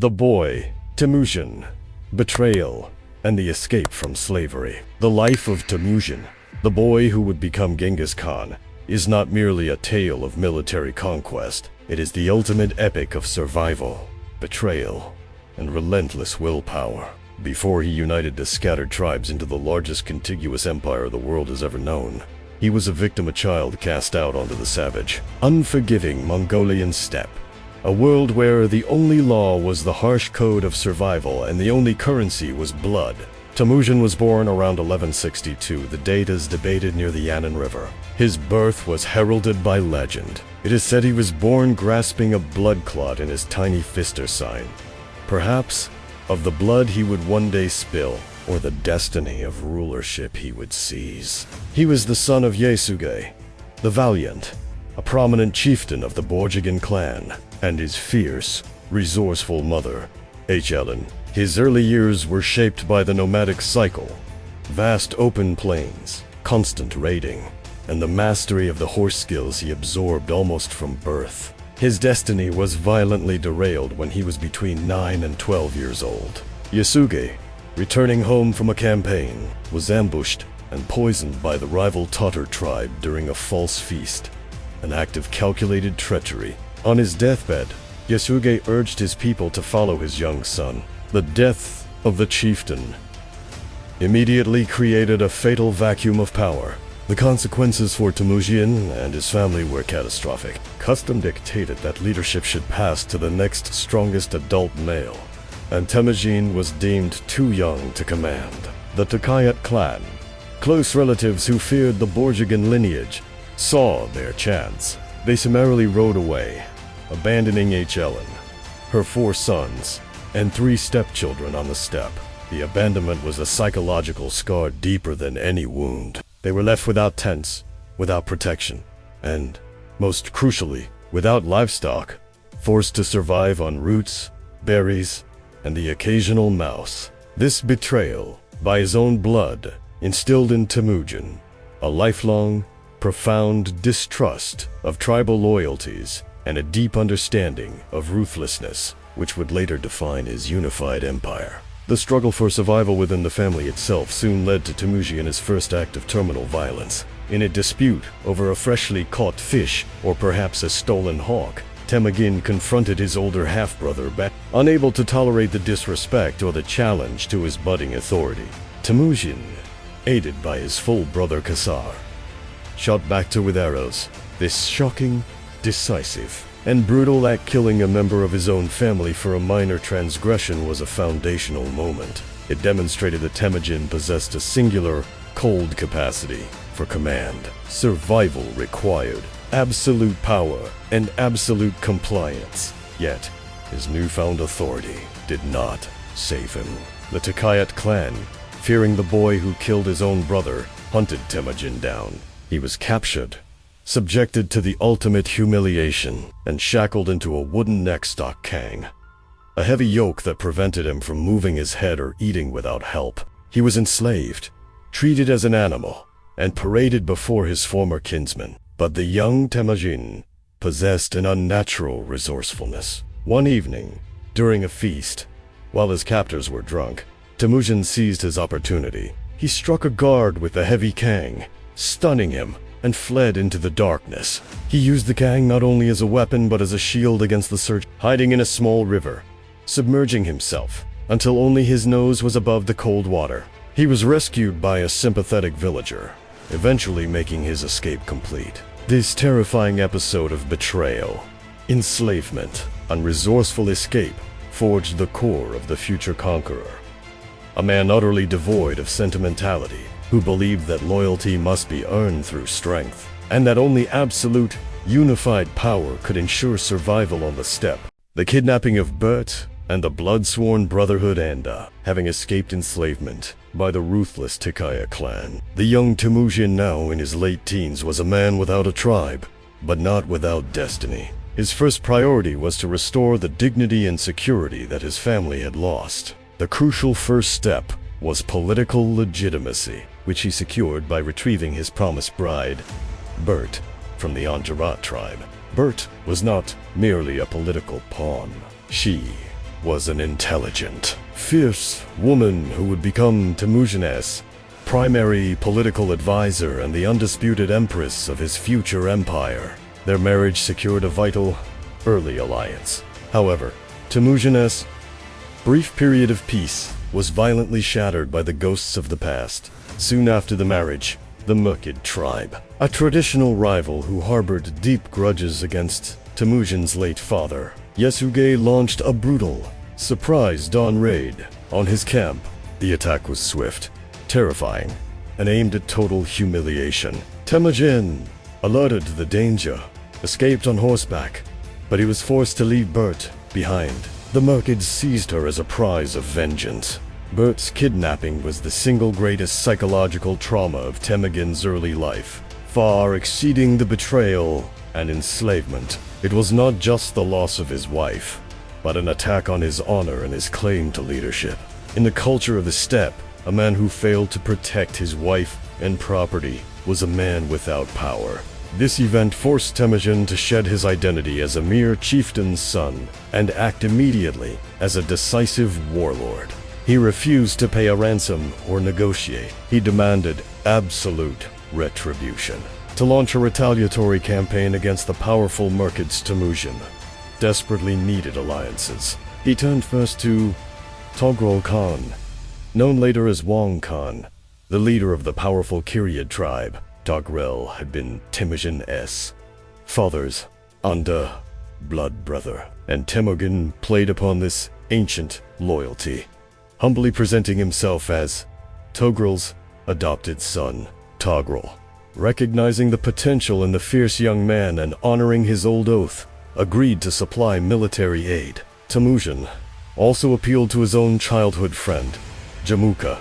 The Boy, Temüjin, Betrayal, and the Escape from Slavery. The life of Temüjin, the boy who would become Genghis Khan, is not merely a tale of military conquest. It is the ultimate epic of survival, betrayal, and relentless willpower. Before he united the scattered tribes into the largest contiguous empire the world has ever known, he was a victim, a child cast out onto the savage, unforgiving Mongolian steppe. A world where the only law was the harsh code of survival and the only currency was blood. Temüjin was born around 1162. The date is debated near the Yassa River. His birth was heralded by legend. It is said he was born grasping a blood clot in his tiny fister sign. Perhaps of the blood he would one day spill, or the destiny of rulership he would seize. He was the son of Yasuge, the Valiant, a prominent chieftain of the Borjigin clan, and his fierce, resourceful mother, Ellen. His early years were shaped by the nomadic cycle, vast open plains, constant raiding, and the mastery of the horse skills he absorbed almost from birth. His destiny was violently derailed when he was between 9 and 12 years old. Yasuge, returning home from a campaign, was ambushed and poisoned by the rival Tatar tribe during a false feast, an act of calculated treachery. On his deathbed, Yasuge urged his people to follow his young son. The death of the chieftain immediately created a fatal vacuum of power. The consequences for Temüjin and his family were catastrophic. Custom dictated that leadership should pass to the next strongest adult male, and Temüjin was deemed too young to command. The Tangut clan, close relatives who feared the Borjigin lineage, saw their chance. They summarily rode away, abandoning Ellen, her 4 sons, and 3 stepchildren on the steppe. The abandonment was a psychological scar deeper than any wound. They were left without tents, without protection, and, most crucially, without livestock, forced to survive on roots, berries, and the occasional mouse. This betrayal, by his own blood, instilled in Temüjin a lifelong, profound distrust of tribal loyalties and a deep understanding of ruthlessness, which would later define his unified empire. The struggle for survival within the family itself soon led to Temüjin his first act of terminal violence. In a dispute over a freshly caught fish, or perhaps a stolen hawk, Temüjin confronted his older half-brother, unable to tolerate the disrespect or the challenge to his budding authority. Temüjin, aided by his full brother Kassar, shot Bakhtar with arrows. This shocking, decisive, and brutal act, killing a member of his own family for a minor transgression, was a foundational moment. It demonstrated that Temüjin possessed a singular, cold capacity for command. Survival required absolute power and absolute compliance. Yet, his newfound authority did not save him. The Tangut clan, fearing the boy who killed his own brother, hunted Temüjin down. He was captured, subjected to the ultimate humiliation, and shackled into a wooden neckstock kang, a heavy yoke that prevented him from moving his head or eating without help. He was enslaved, treated as an animal, and paraded before his former kinsmen. But the young Temüjin possessed an unnatural resourcefulness. One evening, during a feast, while his captors were drunk, Temüjin seized his opportunity. He struck a guard with a heavy kang, stunning him, and fled into the darkness. He used the kang not only as a weapon but as a shield against the surge, hiding in a small river, submerging himself until only his nose was above the cold water. He was rescued by a sympathetic villager, eventually making his escape complete. This terrifying episode of betrayal, enslavement, and resourceful escape forged the core of the future conqueror. A man utterly devoid of sentimentality, who believed that loyalty must be earned through strength, and that only absolute, unified power could ensure survival on the steppe. The kidnapping of Börte and the blood-sworn Brotherhood, and having escaped enslavement by the ruthless Tangut clan. The young Temüjin, now in his late teens, was a man without a tribe, but not without destiny. His first priority was to restore the dignity and security that his family had lost. The crucial first step was political legitimacy, which he secured by retrieving his promised bride, Börte, from the Anjarat tribe. Börte was not merely a political pawn. She was an intelligent, fierce woman who would become Temüjin's primary political advisor and the undisputed empress of his future empire. Their marriage secured a vital, early alliance. However, Temüjin's brief period of peace was violently shattered by the ghosts of the past. Soon after the marriage, the Mukid tribe, a traditional rival who harbored deep grudges against Temüjin's late father, Yasuge, launched a brutal, surprise dawn raid on his camp. The attack was swift, terrifying, and aimed at total humiliation. Temüjin, alerted to the danger, escaped on horseback, but he was forced to leave Börte behind. The Mukid seized her as a prize of vengeance. Börte's kidnapping was the single greatest psychological trauma of Temüjin's early life, far exceeding the betrayal and enslavement. It was not just the loss of his wife, but an attack on his honor and his claim to leadership. In the culture of the steppe, a man who failed to protect his wife and property was a man without power. This event forced Temüjin to shed his identity as a mere chieftain's son and act immediately as a decisive warlord. He refused to pay a ransom or negotiate. He demanded absolute retribution. To launch a retaliatory campaign against the powerful Mukid's, Temüjin desperately needed alliances. He turned first to Togrul Khan, known later as Wang Khan, the leader of the powerful Kiryat tribe. Togrul had been Temüjin's father's blood brother, and Temüjin played upon this ancient loyalty, humbly presenting himself as Togrul's adopted son. Togrul, recognizing the potential in the fierce young man and honoring his old oath, agreed to supply military aid. Temüjin also appealed to his own childhood friend, Jamukha,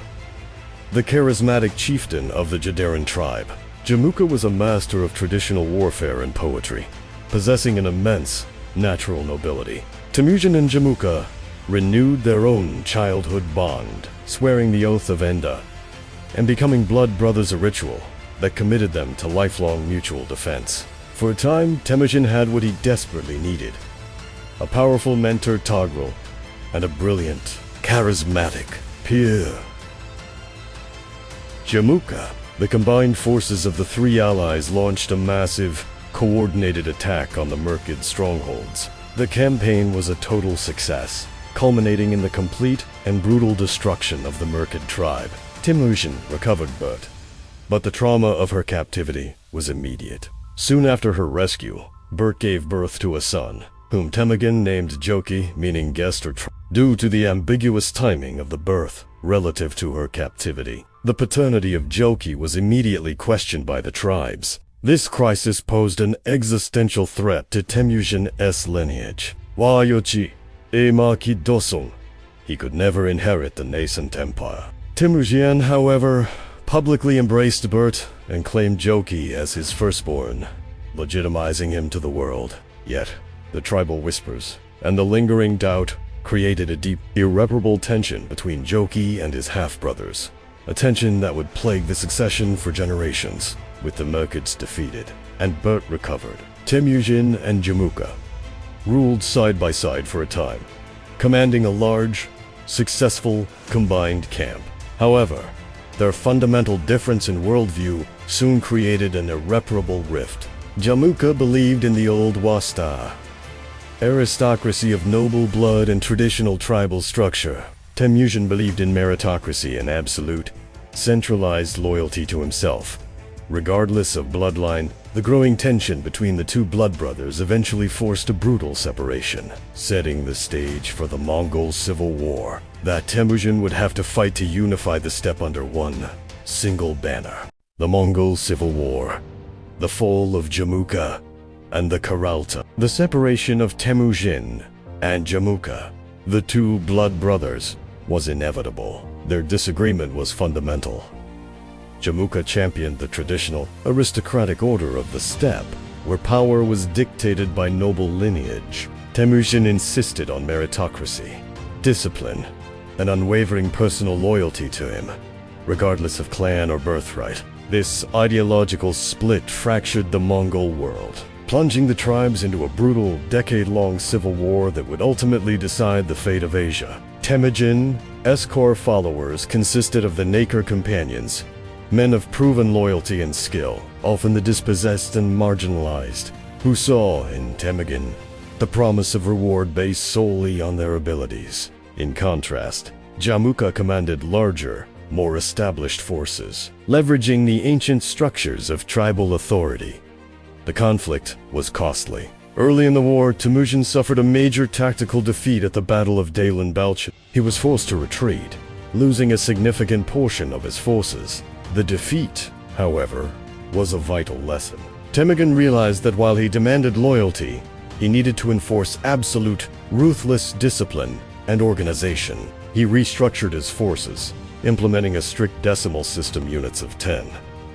the charismatic chieftain of the Jederan tribe. Jamukha was a master of traditional warfare and poetry, possessing an immense natural nobility. Temüjin and Jamukha renewed their own childhood bond, swearing the oath of Enda, and becoming blood brothers, a ritual that committed them to lifelong mutual defense. For a time, Temüjin had what he desperately needed: a powerful mentor, Togrul, and a brilliant, charismatic peer, Jamukha. The combined forces of the three allies launched a massive, coordinated attack on the Mukid strongholds. The campaign was a total success, culminating in the complete and brutal destruction of the Mukid tribe. Temüjin recovered Börte, but the trauma of her captivity was immediate. Soon after her rescue, Börte gave birth to a son, whom Temüjin named Joki, meaning guest or due to the ambiguous timing of the birth relative to her captivity. The paternity of Joki was immediately questioned by the tribes. This crisis posed an existential threat to Temüjin's lineage. Wayochi, Emaki Dosung. He could never inherit the nascent empire. Temüjin, however, publicly embraced Börte and claimed Joki as his firstborn, legitimizing him to the world. Yet, the tribal whispers and the lingering doubt created a deep, irreparable tension between Joki and his half-brothers, a tension that would plague the succession for generations. With the Mukids defeated and Börte recovered, Temüjin and Jamukha ruled side by side for a time, commanding a large, successful, combined camp. However, their fundamental difference in worldview soon created an irreparable rift. Jamukha believed in the old Wasta aristocracy of noble blood and traditional tribal structure. Temüjin believed in meritocracy and absolute, centralized loyalty to himself. Regardless of bloodline, the growing tension between the two blood brothers eventually forced a brutal separation, setting the stage for the Mongol civil war that Temüjin would have to fight to unify the steppe under one single banner. The Mongol Civil War, the fall of Jamukha, and the Khwarezmian. The separation of Temüjin and Jamukha, the two blood brothers, was inevitable. Their disagreement was fundamental. Jamukha championed the traditional, aristocratic order of the steppe, where power was dictated by noble lineage. Temüjin insisted on meritocracy, discipline, and unwavering personal loyalty to him, regardless of clan or birthright. This ideological split fractured the Mongol world, plunging the tribes into a brutal, decade-long civil war that would ultimately decide the fate of Asia. Temüjin's core followers consisted of the Nakar companions, men of proven loyalty and skill, often the dispossessed and marginalized, who saw in Temüjin the promise of reward based solely on their abilities. In contrast, Jamukha commanded larger, more established forces, leveraging the ancient structures of tribal authority. The conflict was costly. Early in the war, Temüjin suffered a major tactical defeat at the Battle of Dalen Balch. He was forced to retreat, losing a significant portion of his forces. The defeat, however, was a vital lesson. Temüjin realized that while he demanded loyalty, he needed to enforce absolute, ruthless discipline and organization. He restructured his forces, implementing a strict decimal system units of 10.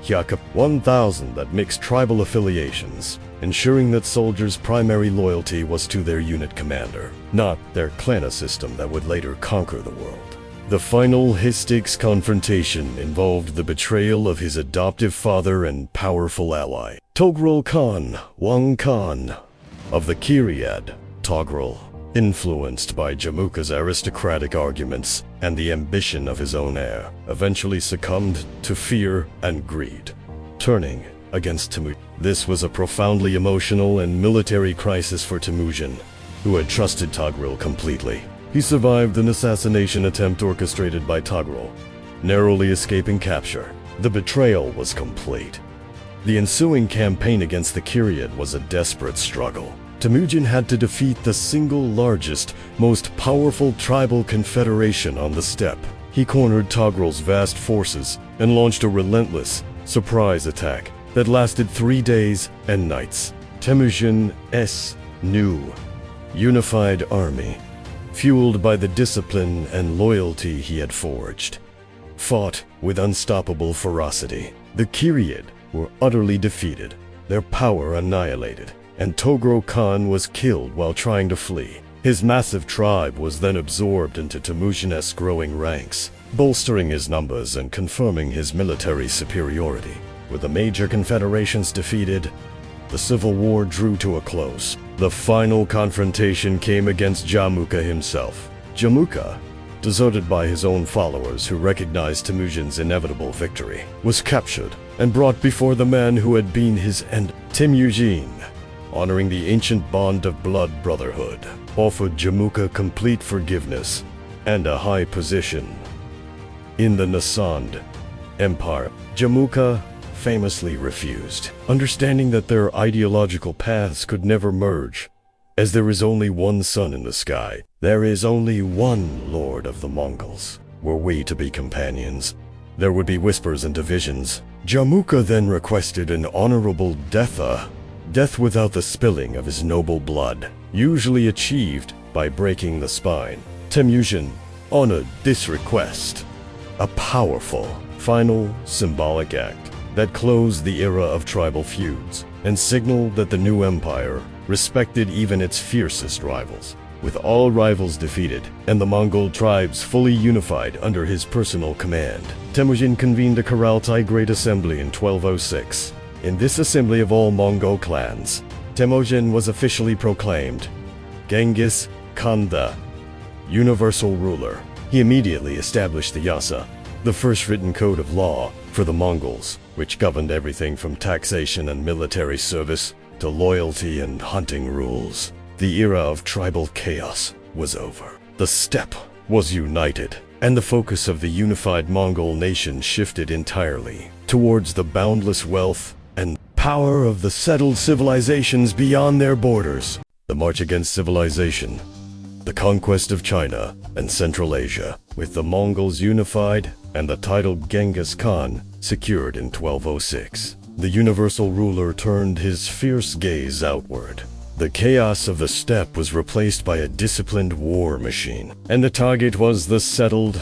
1,000 that mixed tribal affiliations, ensuring that soldiers' primary loyalty was to their unit commander, not their clan system that would later conquer the world. The final high-stakes confrontation involved the betrayal of his adoptive father and powerful ally, Togrul Khan, Wang Khan, of the Kiryat. Togrul, influenced by Jamukha's aristocratic arguments and the ambition of his own heir, eventually succumbed to fear and greed, turning against Temüjin. This was a profoundly emotional and military crisis for Temüjin, who had trusted Togrul completely. He survived an assassination attempt orchestrated by Togrul, narrowly escaping capture. The betrayal was complete. The ensuing campaign against the Kiryat was a desperate struggle. Temüjin had to defeat the single largest, most powerful tribal confederation on the steppe. He cornered Togrul's vast forces and launched a relentless, surprise attack that lasted 3 days and nights. Temüjin's new, unified army, fueled by the discipline and loyalty he had forged, fought with unstoppable ferocity. The Kiryat were utterly defeated, their power annihilated, and Togrul Khan was killed while trying to flee. His massive tribe was then absorbed into Temüjin's growing ranks, bolstering his numbers and confirming his military superiority. With the major confederations defeated, the civil war drew to a close. The final confrontation came against Jamukha himself. Jamukha, deserted by his own followers who recognized Temüjin's inevitable victory, was captured and brought before the man who had been his end. Temüjin, honoring the ancient bond of blood brotherhood, offered Jamukha complete forgiveness and a high position in the Nasand Empire. Jamukha famously refused, understanding that their ideological paths could never merge. As there is only one sun in the sky, there is only one Lord of the Mongols. Were we to be companions, there would be whispers and divisions. Jamukha then requested an honorable death without the spilling of his noble blood, usually achieved by breaking the spine. Temüjin honored this request, a powerful, final, symbolic act that closed the era of tribal feuds and signaled that the new empire respected even its fiercest rivals. With all rivals defeated and the Mongol tribes fully unified under his personal command, Temüjin convened a Khuraltai Great Assembly in 1206. In this assembly of all Mongol clans, Temüjin was officially proclaimed Genghis Khan, the universal ruler. He immediately established the Yassa, the first written code of law for the Mongols, which governed everything from taxation and military service to loyalty and hunting rules. The era of tribal chaos was over. The steppe was united, and the focus of the unified Mongol nation shifted entirely towards the boundless wealth and power of the settled civilizations beyond their borders. The march against civilization, the conquest of China and Central Asia, with the Mongols unified and the title Genghis Khan secured in 1206. The universal ruler turned his fierce gaze outward. The chaos of the steppe was replaced by a disciplined war machine, and the target was the settled,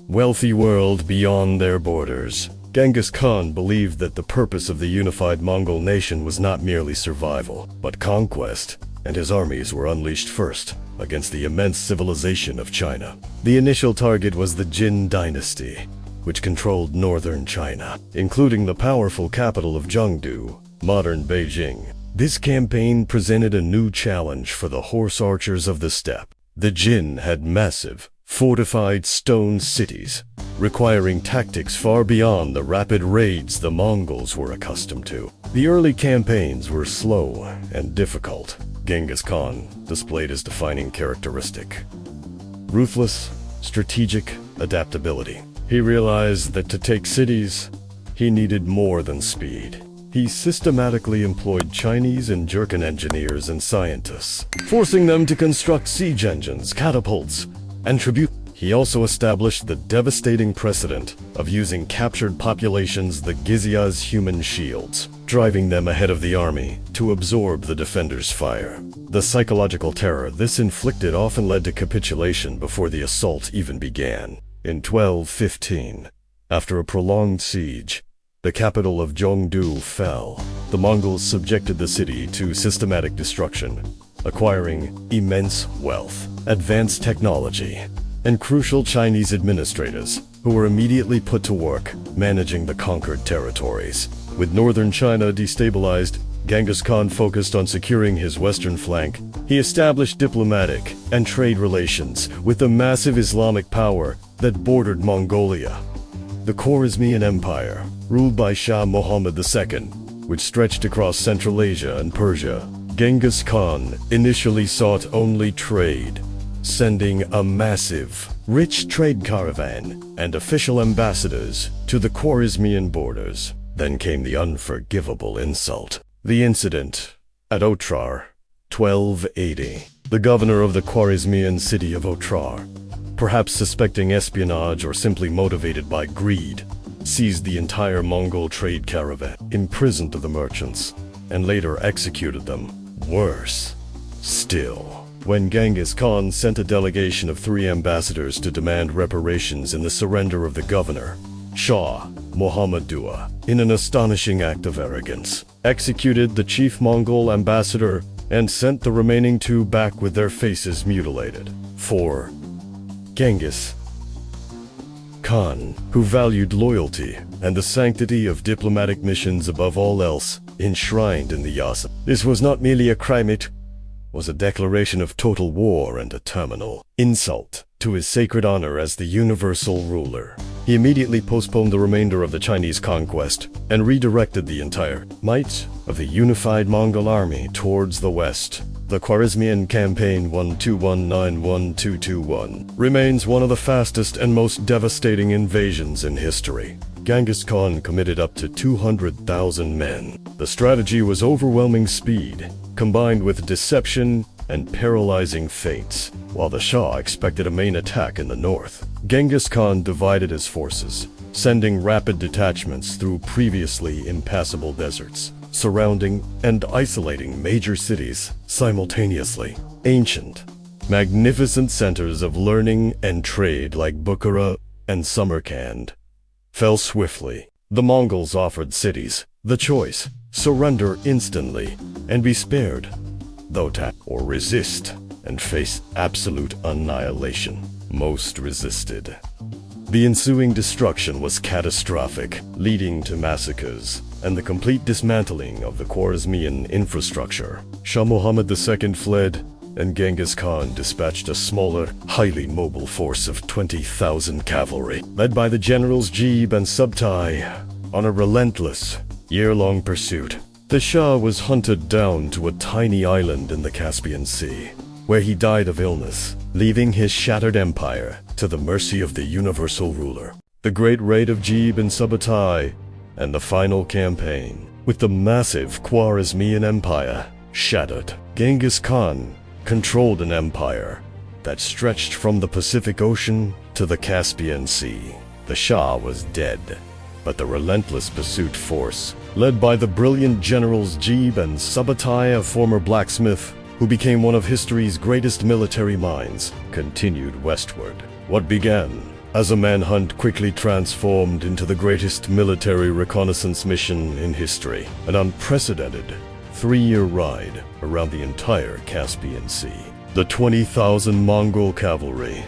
wealthy world beyond their borders. Genghis Khan believed that the purpose of the unified Mongol nation was not merely survival, but conquest, and his armies were unleashed first against the immense civilization of China. The initial target was the Jin dynasty, which controlled northern China, including the powerful capital of Chengdu, modern Beijing. This campaign presented a new challenge for the horse archers of the steppe. The Jin had massive, fortified stone cities, requiring tactics far beyond the rapid raids the Mongols were accustomed to. The early campaigns were slow and difficult. Genghis Khan displayed his defining characteristic: ruthless, strategic adaptability. He realized that to take cities, he needed more than speed. He systematically employed Chinese and Jurchen engineers and scientists, forcing them to construct siege engines, catapults, and tribute. He also established the devastating precedent of using captured populations, the Gizia's human shields, driving them ahead of the army to absorb the defenders' fire. The psychological terror this inflicted often led to capitulation before the assault even began. In 1215, after a prolonged siege, the capital of Zhongdu fell. The Mongols subjected the city to systematic destruction, acquiring immense wealth, advanced technology, and crucial Chinese administrators, who were immediately put to work managing the conquered territories. With northern China destabilized, Genghis Khan focused on securing his western flank. He established diplomatic and trade relations with the massive Islamic power that bordered Mongolia. The Khwarezmian Empire, ruled by Shah Muhammad II, which stretched across Central Asia and Persia. Genghis Khan initially sought only trade, sending a massive, rich trade caravan and official ambassadors to the Khwarezmian borders. Then came the unforgivable insult. The incident at Otrar, 1280. The governor of the Khwarezmian city of Otrar, perhaps suspecting espionage or simply motivated by greed, seized the entire Mongol trade caravan, imprisoned the merchants, and later executed them. Worse still, when Genghis Khan sent a delegation of 3 ambassadors to demand reparations in the surrender of the governor, Shah Muhammad II, in an astonishing act of arrogance, executed the chief Mongol ambassador and sent the remaining 2 back with their faces mutilated. 4. Genghis Khan, who valued loyalty and the sanctity of diplomatic missions above all else, enshrined in the Yassa. This was not merely a crime, it was a declaration of total war and a terminal insult to his sacred honor as the universal ruler. He immediately postponed the remainder of the Chinese conquest and redirected the entire might of the unified Mongol army towards the west. The Khwarezmian campaign 1219-1221 remains one of the fastest and most devastating invasions in history. Genghis Khan committed up to 200,000 men. The strategy was overwhelming speed, combined with deception and paralyzing feints. While the Shah expected a main attack in the north, Genghis Khan divided his forces, sending rapid detachments through previously impassable deserts, surrounding and isolating major cities simultaneously. Ancient, magnificent centers of learning and trade like Bukhara and Samarkand fell swiftly. The Mongols offered cities the choice: surrender instantly and be spared, though attack or resist and face absolute annihilation. Most resisted. The ensuing destruction was catastrophic, leading to massacres and the complete dismantling of the Khwarezmian infrastructure. Shah Muhammad II fled, and Genghis Khan dispatched a smaller, highly mobile force of 20,000 cavalry, led by the generals Jebe and Subutai, on a relentless, year-long pursuit. The Shah was hunted down to a tiny island in the Caspian Sea, where he died of illness, leaving his shattered empire to the mercy of the universal ruler. The Great Raid of Jebe and Subutai, and the final campaign, with the massive Khwarezmian Empire shattered. Genghis Khan controlled an empire that stretched from the Pacific Ocean to the Caspian Sea. The Shah was dead, but the relentless pursuit force, led by the brilliant generals Jebe and Subutai, a former blacksmith who became one of history's greatest military minds, continued westward. What began as a manhunt quickly transformed into the greatest military reconnaissance mission in history, an unprecedented 3-year ride around the entire Caspian Sea. The 20,000 Mongol cavalry,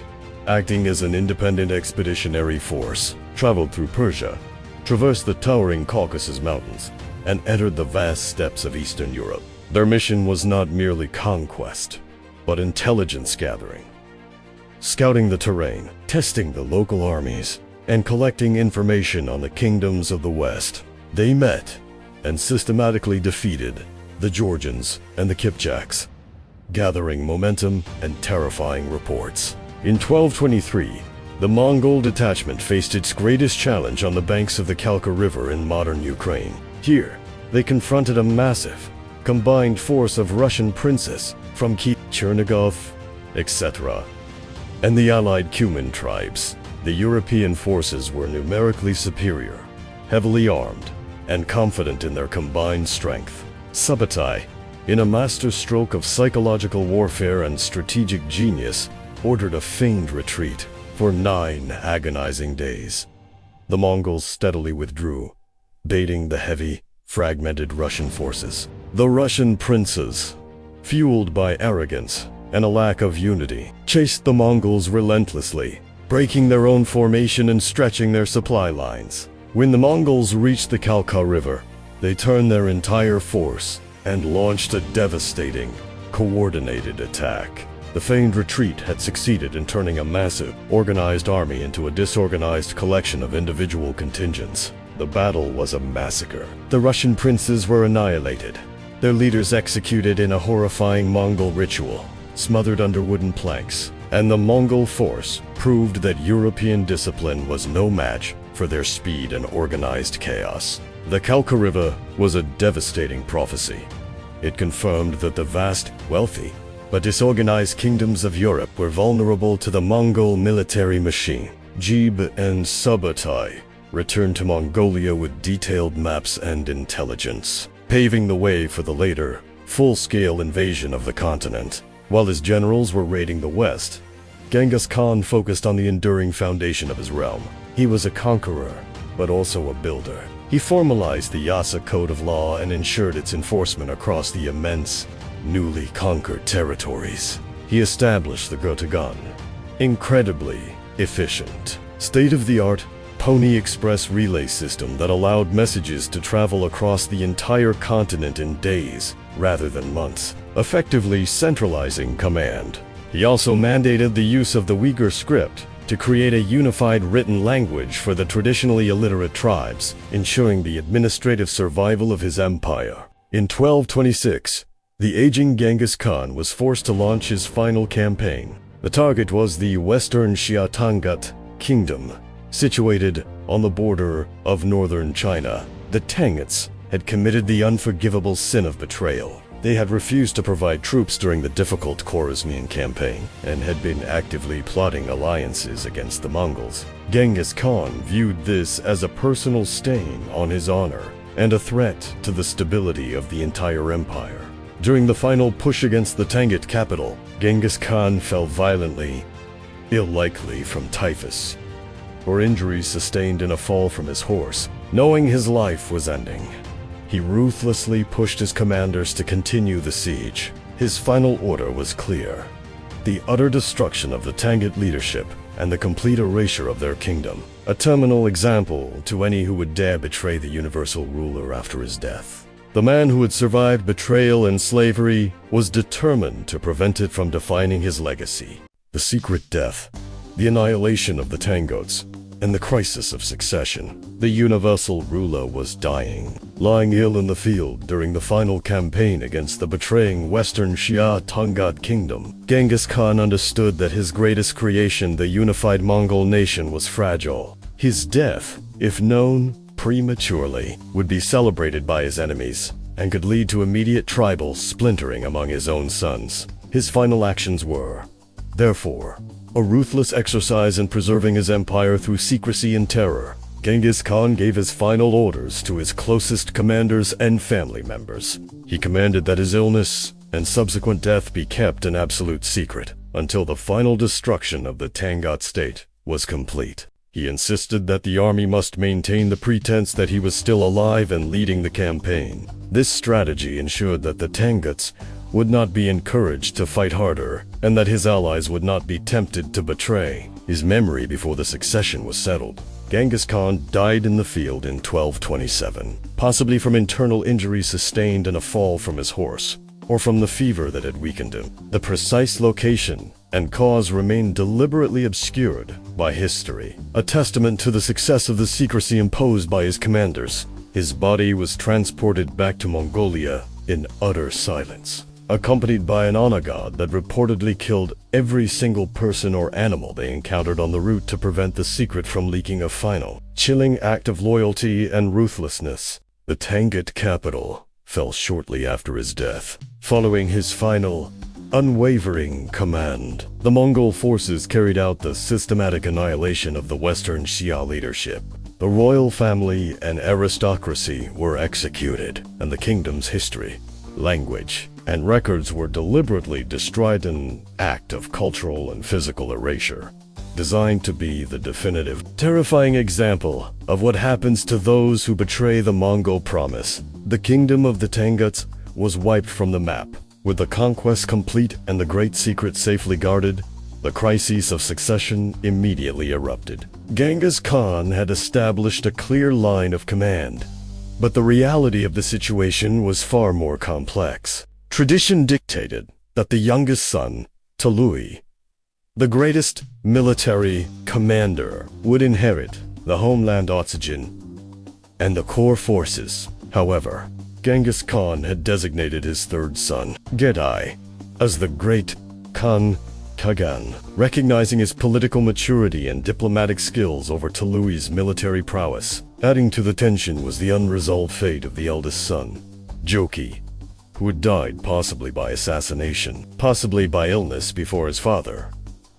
acting as an independent expeditionary force, traveled through Persia, traversed the towering Caucasus Mountains, and entered the vast steppes of Eastern Europe. Their mission was not merely conquest, but intelligence gathering. Scouting the terrain, testing the local armies, and collecting information on the kingdoms of the West. They met and systematically defeated the Georgians and the Kipchaks, gathering momentum and terrifying reports. In 1223, the Mongol detachment faced its greatest challenge on the banks of the Kalka River in modern Ukraine. Here, they confronted a massive, combined force of Russian princes from Kiev, Chernigov, etc., and the allied Cuman tribes. The European forces were numerically superior, heavily armed, and confident in their combined strength. Subutai, in a masterstroke of psychological warfare and strategic genius, ordered a feigned retreat for 9 agonizing days. The Mongols steadily withdrew, baiting the heavy, fragmented Russian forces. The Russian princes, fueled by arrogance and a lack of unity, chased the Mongols relentlessly, breaking their own formation and stretching their supply lines. When the Mongols reached the Kalka River, they turned their entire force and launched a devastating, coordinated attack. The feigned retreat had succeeded in turning a massive, organized army into a disorganized collection of individual contingents. The battle was a massacre. The Russian princes were annihilated, their leaders executed in a horrifying Mongol ritual, smothered under wooden planks, and the Mongol force proved that European discipline was no match for their speed and organized chaos. The Kalka River was a devastating prophecy. It confirmed that the vast, wealthy, but disorganized kingdoms of Europe were vulnerable to the Mongol military machine. Jebe and Subutai returned to Mongolia with detailed maps and intelligence, paving the way for the later, full-scale invasion of the continent. While his generals were raiding the West, Genghis Khan focused on the enduring foundation of his realm. He was a conqueror, but also a builder. He formalized the Yassa code of law and ensured its enforcement across the immense, newly conquered territories. He established the Gotagon, incredibly efficient, state-of-the-art Pony Express relay system that allowed messages to travel across the entire continent in days rather than months, effectively centralizing command. He also mandated the use of the Uyghur script to create a unified written language for the traditionally illiterate tribes, ensuring the administrative survival of his empire. In 1226, the aging Genghis Khan was forced to launch his final campaign. The target was the Western Xia Tangut kingdom, situated on the border of northern China. The Tanguts had committed the unforgivable sin of betrayal. They had refused to provide troops during the difficult Khwarezmian campaign and had been actively plotting alliances against the Mongols. Genghis Khan viewed this as a personal stain on his honor and a threat to the stability of the entire empire. During the final push against the Tangut capital, Genghis Khan fell violently ill, likely from typhus or injuries sustained in a fall from his horse. Knowing his life was ending, he ruthlessly pushed his commanders to continue the siege. His final order was clear: the utter destruction of the Tangut leadership and the complete erasure of their kingdom, a terminal example to any who would dare betray the universal ruler after his death. The man who had survived betrayal and slavery was determined to prevent it from defining his legacy. The secret death, the annihilation of the Tanguts, and the crisis of succession. The universal ruler was dying, lying ill in the field during the final campaign against the betraying Western Xia Tangut kingdom. Genghis Khan understood that his greatest creation, the unified Mongol nation, was fragile. His death, if known prematurely, would be celebrated by his enemies and could lead to immediate tribal splintering among his own sons. His final actions were, therefore, a ruthless exercise in preserving his empire through secrecy and terror. Genghis Khan gave his final orders to his closest commanders and family members. He commanded that his illness and subsequent death be kept an absolute secret until the final destruction of the Tangut state was complete. He insisted that the army must maintain the pretense that he was still alive and leading the campaign. This strategy ensured that the Tanguts would not be encouraged to fight harder, and that his allies would not be tempted to betray his memory before the succession was settled. Genghis Khan died in the field in 1227, possibly from internal injuries sustained in a fall from his horse, or from the fever that had weakened him. The precise location and cause remain deliberately obscured by history, a testament to the success of the secrecy imposed by his commanders. His body was transported back to Mongolia in utter silence, accompanied by an honor god that reportedly killed every single person or animal they encountered on the route to prevent the secret from leaking. A final, chilling act of loyalty and ruthlessness. The Tangut capital fell shortly after his death. Following his final, unwavering command, the Mongol forces carried out the systematic annihilation of the Western Xia leadership. The royal family and aristocracy were executed, and the kingdom's history, language, and records were deliberately destroyed, an act of cultural and physical erasure, designed to be the definitive, terrifying example of what happens to those who betray the Mongol promise. The kingdom of the Tanguts was wiped from the map. With the conquest complete and the great secret safely guarded, the crisis of succession immediately erupted. Genghis Khan had established a clear line of command, but the reality of the situation was far more complex. Tradition dictated that the youngest son, Tolui, the greatest military commander, would inherit the homeland oxygen and the core forces. However, Genghis Khan had designated his third son, Ögedei, as the Great Khan Kagan, recognizing his political maturity and diplomatic skills over Tolui's military prowess. Adding to the tension was the unresolved fate of the eldest son, Joki, who had died possibly by assassination, possibly by illness before his father,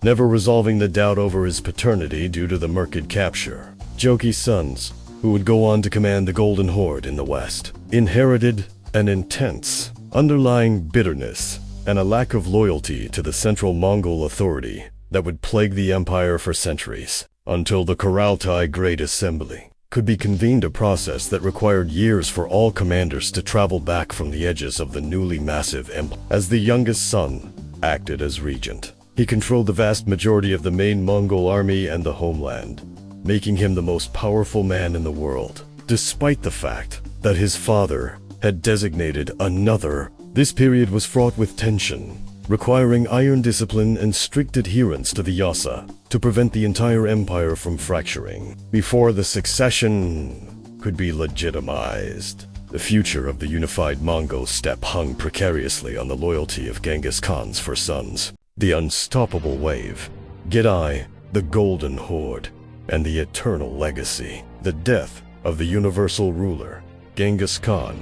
never resolving the doubt over his paternity due to the Merkid capture. Joki's sons, who would go on to command the Golden Horde in the west, inherited an intense, underlying bitterness and a lack of loyalty to the central Mongol authority that would plague the empire for centuries, until the Khuraltai Great Assembly could be convened, a process that required years for all commanders to travel back from the edges of the newly massive empire. As the youngest son acted as regent, he controlled the vast majority of the main Mongol army and the homeland, making him the most powerful man in the world, despite the fact that his father had designated another. This period was fraught with tension, requiring iron discipline and strict adherence to the Yassa to prevent the entire empire from fracturing. Before the succession could be legitimized, the future of the unified Mongol steppe hung precariously on the loyalty of Genghis Khan's four sons. The unstoppable wave, Ögedei, the Golden Horde, and the eternal legacy, the death of the universal ruler, Genghis Khan,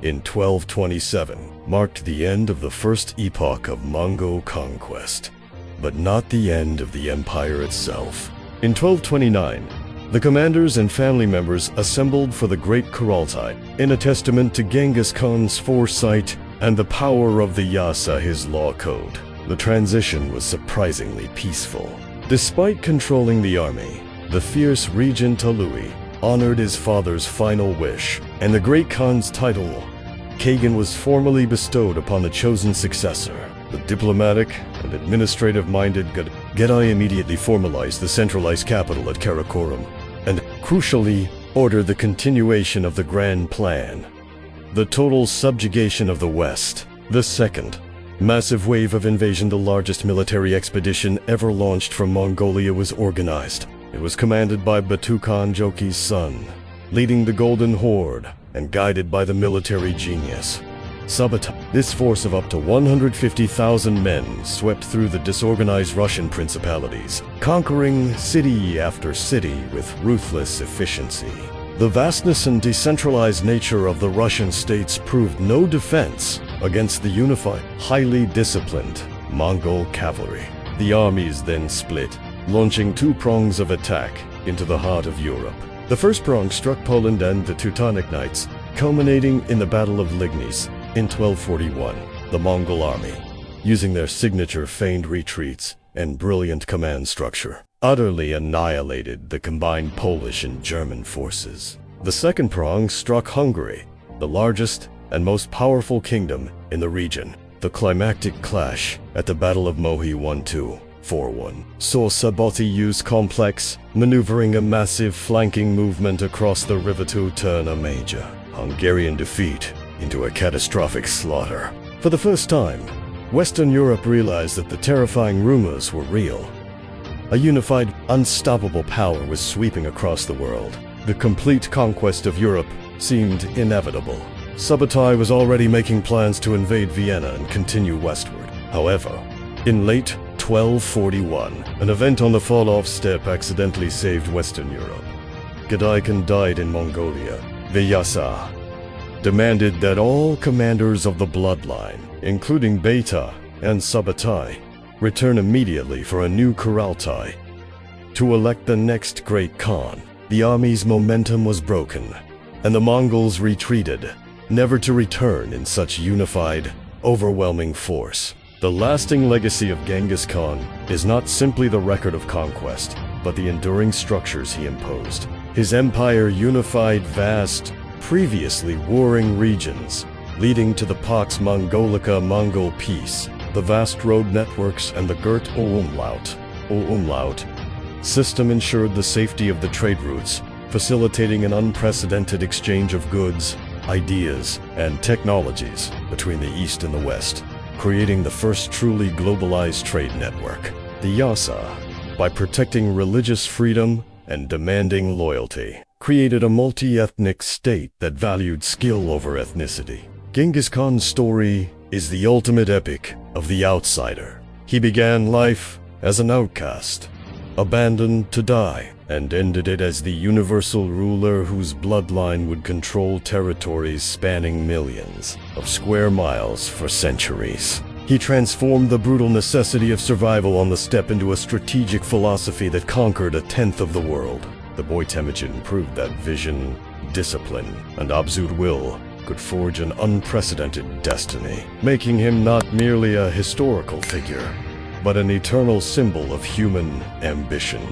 in 1227, marked the end of the first epoch of Mongol conquest, but not the end of the empire itself. In 1229, the commanders and family members assembled for the Great Khuraltai, in a testament to Genghis Khan's foresight and the power of the Yassa, his law code. The transition was surprisingly peaceful. Despite controlling the army, the fierce regent Tolui honored his father's final wish, and the Great Khan's title, Kagan, was formally bestowed upon the chosen successor. The diplomatic and administrative-minded Ögedei immediately formalized the centralized capital at Karakorum, and, crucially, ordered the continuation of the grand plan, the total subjugation of the West. The second massive wave of invasion, the largest military expedition ever launched from Mongolia, was organized. It was commanded by Batu Khan, Joki's son, leading the Golden Horde and guided by the military genius, Subutai. This force of up to 150,000 men swept through the disorganized Russian principalities, conquering city after city with ruthless efficiency. The vastness and decentralized nature of the Russian states proved no defense against the unified, highly disciplined Mongol cavalry. The armies then split, launching two prongs of attack into the heart of Europe. The first prong struck Poland and the Teutonic Knights, culminating in the Battle of Ligny in 1241. The Mongol army, using their signature feigned retreats and brilliant command structure, utterly annihilated the combined Polish and German forces. The second prong struck Hungary, the largest and most powerful kingdom in the region. The climactic clash at the Battle of Mohi 1241 saw Subutai use complex, maneuvering a massive flanking movement across the river to turn a major Hungarian defeat into a catastrophic slaughter. For the first time, Western Europe realized that the terrifying rumors were real. A unified, unstoppable power was sweeping across the world. The complete conquest of Europe seemed inevitable. Subutai was already making plans to invade Vienna and continue westward. However, in late 1241, an event on the fall-off steppe accidentally saved Western Europe. Genghis Khan died in Mongolia. The Yassa demanded that all commanders of the bloodline, including Beta and Subutai, return immediately for a new Khuraltai to elect the next great Khan. The army's momentum was broken, and the Mongols retreated, never to return in such unified, overwhelming force. The lasting legacy of Genghis Khan is not simply the record of conquest, but the enduring structures he imposed. His empire unified vast, previously warring regions, leading to the Pax Mongolica Mongol peace. The vast road networks and the Gurt Umlaut system ensured the safety of the trade routes, facilitating an unprecedented exchange of goods, ideas, and technologies between the East and the West, creating the first truly globalized trade network. The Yassa, by protecting religious freedom and demanding loyalty, created a multi-ethnic state that valued skill over ethnicity. Genghis Khan's story is the ultimate epic of the outsider. He began life as an outcast, abandoned to die, and ended it as the universal ruler whose bloodline would control territories spanning millions of square miles for centuries. He transformed the brutal necessity of survival on the steppe into a strategic philosophy that conquered a tenth of the world. The boy Temüjin proved that vision, discipline, and absolute will could forge an unprecedented destiny, making him not merely a historical figure, but an eternal symbol of human ambition.